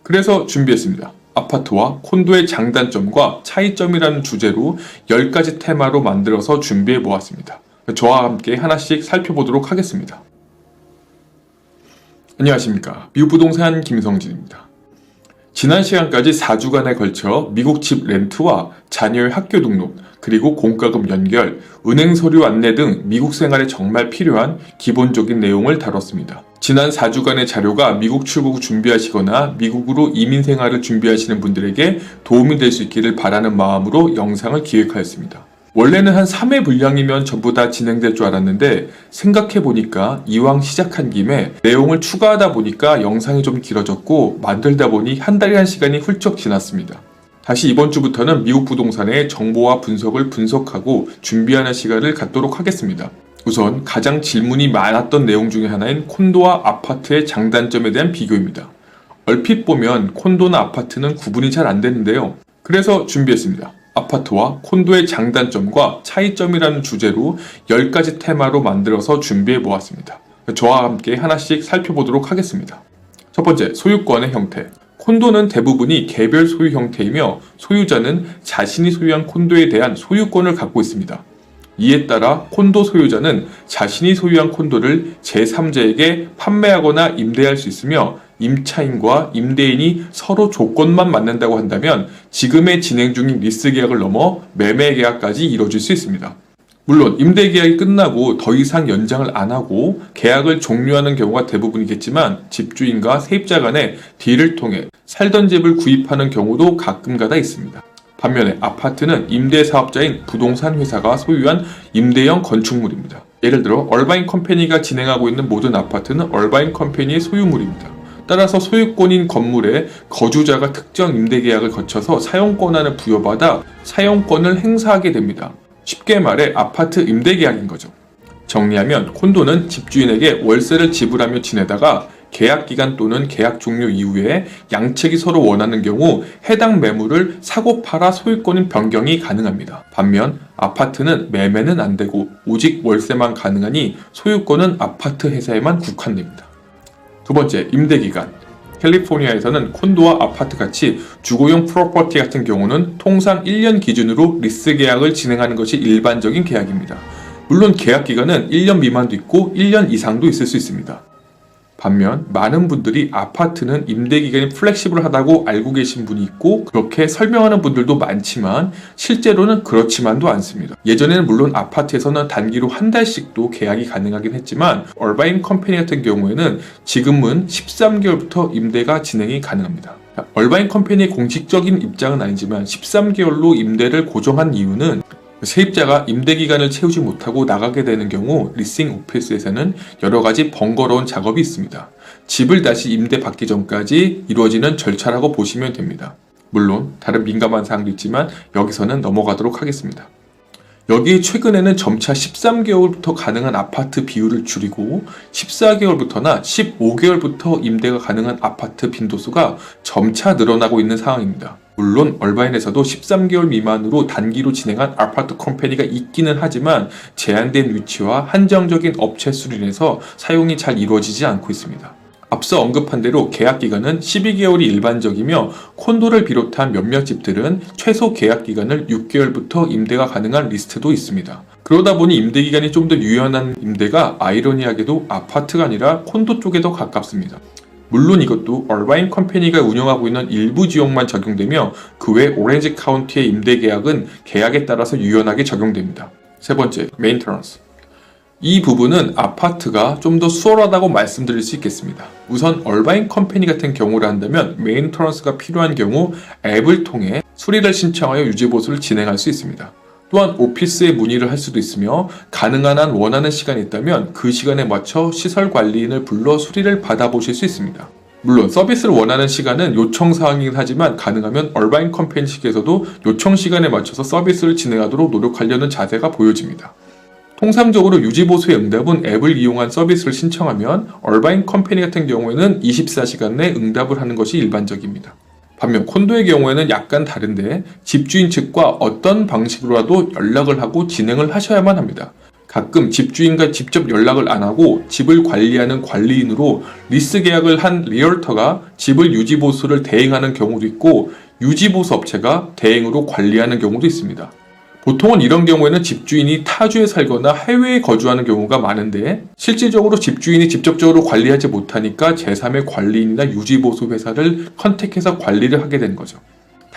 그래서 준비했습니다. 아파트와 콘도의 장단점과 차이점이라는 주제로 10가지 테마로 만들어서 준비해 보았습니다. 저와 함께 하나씩 살펴보도록 하겠습니다. 안녕하십니까. 미국부동산 김성진입니다. 지난 시간까지 4주간에 걸쳐 미국 집 렌트와 자녀의 학교 등록, 그리고 공과금 연결, 은행 서류 안내 등 미국 생활에 정말 필요한 기본적인 내용을 다뤘습니다. 지난 4주간의 자료가 미국 출국 준비하시거나 미국으로 이민 생활을 준비하시는 분들에게 도움이 될 수 있기를 바라는 마음으로 영상을 기획하였습니다. 원래는 한 3회 분량이면 전부 다 진행될 줄 알았는데 생각해보니까 이왕 시작한 김에 내용을 추가하다 보니까 영상이 좀 길어졌고 만들다 보니 한 달이란 시간이 훌쩍 지났습니다. 다시 이번 주부터는 미국 부동산의 정보와 분석을 분석하고 준비하는 시간을 갖도록 하겠습니다. 우선 가장 질문이 많았던 내용 중에 하나인 콘도와 아파트의 장단점에 대한 비교입니다. 얼핏 보면 콘도나 아파트는 구분이 잘 안 되는데요. 그래서 준비했습니다. 아파트와 콘도의 장단점과 차이점이라는 주제로 10가지 테마로 만들어서 준비해 보았습니다. 저와 함께 하나씩 살펴보도록 하겠습니다. 첫 번째, 소유권의 형태. 콘도는 대부분이 개별 소유 형태이며 소유자는 자신이 소유한 콘도에 대한 소유권을 갖고 있습니다. 이에 따라 콘도 소유자는 자신이 소유한 콘도를 제3자에게 판매하거나 임대할 수 있으며 임차인과 임대인이 서로 조건만 맞는다고 한다면 지금의 진행 중인 리스 계약을 넘어 매매 계약까지 이뤄질 수 있습니다. 물론 임대 계약이 끝나고 더 이상 연장을 안 하고 계약을 종료하는 경우가 대부분이겠지만 집주인과 세입자 간의 딜을 통해 살던 집을 구입하는 경우도 가끔가다 있습니다. 반면에 아파트는 임대사업자인 부동산 회사가 소유한 임대형 건축물입니다. 예를 들어 얼바인 컴퍼니가 진행하고 있는 모든 아파트는 얼바인 컴퍼니의 소유물입니다. 따라서 소유권인 건물에 거주자가 특정 임대계약을 거쳐서 사용권한을 부여받아 사용권을 행사하게 됩니다. 쉽게 말해 아파트 임대계약인 거죠. 정리하면 콘도는 집주인에게 월세를 지불하며 지내다가 계약기간 또는 계약 종료 이후에 양측이 서로 원하는 경우 해당 매물을 사고 팔아 소유권인 변경이 가능합니다. 반면 아파트는 매매는 안 되고 오직 월세만 가능하니 소유권은 아파트 회사에만 국한됩니다. 두 번째, 임대기간. 캘리포니아에서는 콘도와 아파트같이 주거용 프로퍼티 같은 경우는 통상 1년 기준으로 리스 계약을 진행하는 것이 일반적인 계약입니다. 물론 계약 기간은 1년 미만도 있고 1년 이상도 있을 수 있습니다. 반면 많은 분들이 아파트는 임대기간이 플렉시블하다고 알고 계신 분이 있고 그렇게 설명하는 분들도 많지만 실제로는 그렇지만도 않습니다. 예전에는 물론 아파트에서는 단기로 한 달씩도 계약이 가능하긴 했지만 얼바인 컴퍼니 같은 경우에는 지금은 13개월부터 임대가 진행이 가능합니다. 얼바인 컴퍼니의 공식적인 입장은 아니지만 13개월로 임대를 고정한 이유는 세입자가 임대기간을 채우지 못하고 나가게 되는 경우 리싱 오피스에서는 여러가지 번거로운 작업이 있습니다. 집을 다시 임대받기 전까지 이루어지는 절차라고 보시면 됩니다. 물론 다른 민감한 사항도 있지만 여기서는 넘어가도록 하겠습니다. 여기 최근에는 점차 13개월부터 가능한 아파트 비율을 줄이고 14개월부터나 15개월부터 임대가 가능한 아파트 빈도수가 점차 늘어나고 있는 상황입니다. 물론 얼바인에서도 13개월 미만으로 단기로 진행한 아파트 컴퍼니가 있기는 하지만 제한된 위치와 한정적인 업체 수로 인해서 사용이 잘 이루어지지 않고 있습니다. 앞서 언급한 대로 계약기간은 12개월이 일반적이며 콘도를 비롯한 몇몇 집들은 최소 계약기간을 6개월부터 임대가 가능한 리스트도 있습니다. 그러다 보니 임대기간이 좀 더 유연한 임대가 아이러니하게도 아파트가 아니라 콘도 쪽에 더 가깝습니다. 물론 이것도 얼바인 컴퍼니가 운영하고 있는 일부 지역만 적용되며 그 외 오렌지 카운티의 임대 계약은 계약에 따라서 유연하게 적용됩니다. 세 번째, 메인터넌스. 이 부분은 아파트가 좀 더 수월하다고 말씀드릴 수 있겠습니다. 우선 얼바인 컴퍼니 같은 경우를 한다면 메인터넌스가 필요한 경우 앱을 통해 수리를 신청하여 유지보수를 진행할 수 있습니다. 또한 오피스에 문의를 할 수도 있으며 가능한 한 원하는 시간이 있다면 그 시간에 맞춰 시설관리인을 불러 수리를 받아보실 수 있습니다. 물론 서비스를 원하는 시간은 요청사항이긴 하지만 가능하면 얼바인 컴퍼니 측에서도 요청 시간에 맞춰서 서비스를 진행하도록 노력하려는 자세가 보여집니다. 통상적으로 유지보수의 응답은 앱을 이용한 서비스를 신청하면 얼바인 컴퍼니 같은 경우에는 24시간 내 응답을 하는 것이 일반적입니다. 반면 콘도의 경우에는 약간 다른데 집주인 측과 어떤 방식으로라도 연락을 하고 진행을 하셔야만 합니다. 가끔 집주인과 직접 연락을 안 하고 집을 관리하는 관리인으로 리스 계약을 한 리얼터가 집을 유지보수를 대행하는 경우도 있고 유지보수 업체가 대행으로 관리하는 경우도 있습니다. 보통은 이런 경우에는 집주인이 타주에 살거나 해외에 거주하는 경우가 많은데 실질적으로 집주인이 직접적으로 관리하지 못하니까 제3의 관리인이나 유지보수 회사를 컨택해서 관리를 하게 되는 거죠.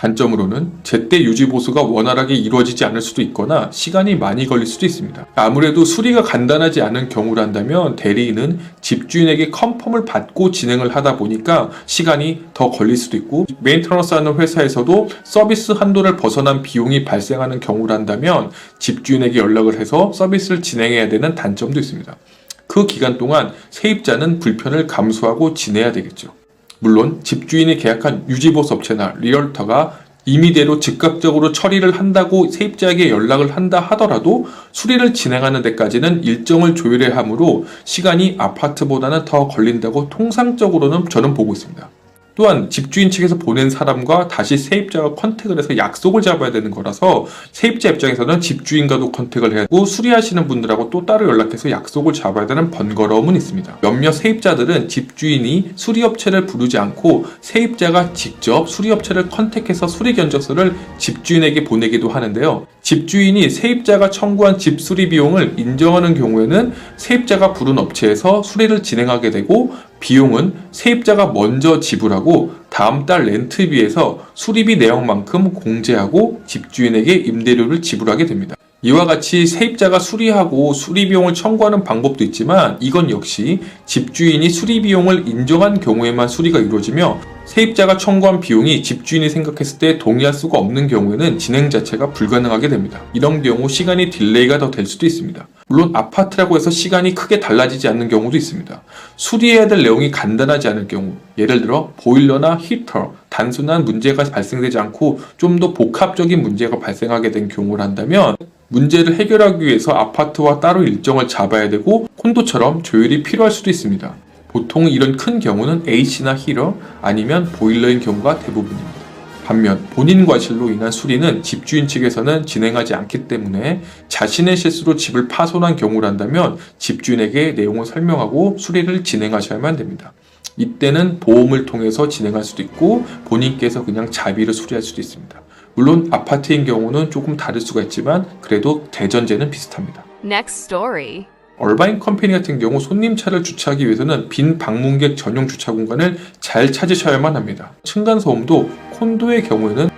단점으로는 제때 유지보수가 원활하게 이루어지지 않을 수도 있거나 시간이 많이 걸릴 수도 있습니다. 아무래도 수리가 간단하지 않은 경우란다면 대리인은 집주인에게 컨펌을 받고 진행을 하다 보니까 시간이 더 걸릴 수도 있고 메인터넌스 하는 회사에서도 서비스 한도를 벗어난 비용이 발생하는 경우란다면 집주인에게 연락을 해서 서비스를 진행해야 되는 단점도 있습니다. 그 기간 동안 세입자는 불편을 감수하고 지내야 되겠죠. 물론 집주인이 계약한 유지보수 업체나 리얼터가 임의대로 즉각적으로 처리를 한다고 세입자에게 연락을 한다 하더라도 수리를 진행하는 데까지는 일정을 조율해야 하므로 시간이 아파트보다는 더 걸린다고 통상적으로는 저는 보고 있습니다. 또한 집주인 측에서 보낸 사람과 다시 세입자가 컨택을 해서 약속을 잡아야 되는 거라서 세입자 입장에서는 집주인과도 컨택을 해야 하고 수리하시는 분들하고 또 따로 연락해서 약속을 잡아야 되는 번거로움은 있습니다. 몇몇 세입자들은 집주인이 수리업체를 부르지 않고 세입자가 직접 수리업체를 컨택해서 수리 견적서를 집주인에게 보내기도 하는데요. 집주인이 세입자가 청구한 집 수리 비용을 인정하는 경우에는 세입자가 부른 업체에서 수리를 진행하게 되고 비용은 세입자가 먼저 지불하고 다음 달 렌트비에서 수리비 내역만큼 공제하고 집주인에게 임대료를 지불하게 됩니다. 이와 같이 세입자가 수리하고 수리비용을 청구하는 방법도 있지만 이건 역시 집주인이 수리비용을 인정한 경우에만 수리가 이루어지며 세입자가 청구한 비용이 집주인이 생각했을 때 동의할 수가 없는 경우에는 진행 자체가 불가능하게 됩니다. 이런 경우 시간이 딜레이가 더 될 수도 있습니다. 물론 아파트라고 해서 시간이 크게 달라지지 않는 경우도 있습니다. 수리해야 될 내용이 간단하지 않을 경우, 예를 들어 보일러나 히터, 단순한 문제가 발생되지 않고 좀 더 복합적인 문제가 발생하게 된 경우란다면 문제를 해결하기 위해서 아파트와 따로 일정을 잡아야 되고 콘도처럼 조율이 필요할 수도 있습니다. 보통 이런 큰 경우는 H나 히터 아니면 보일러인 경우가 대부분입니다. 반면 본인 과실로 인한 수리는 집주인 측에서는 진행하지 않기 때문에 자신의 실수로 집을 파손한 경우란다면 집주인에게 내용을 설명하고 수리를 진행하셔야만 됩니다. 이때는 보험을 통해서 진행할 수도 있고 본인께서 그냥 자비로 수리할 수도 있습니다. 물론 아파트인 경우는 조금 다를 수가 있지만 그래도 대전제는 비슷합니다. Next story. 얼바인 컴퍼니 같은 경우 손님 차를 주차하기 위해서는 빈 방문객 전용 주차 공간을 잘 찾으셔야만 합니다. 층간소음도 콘도의 경우에는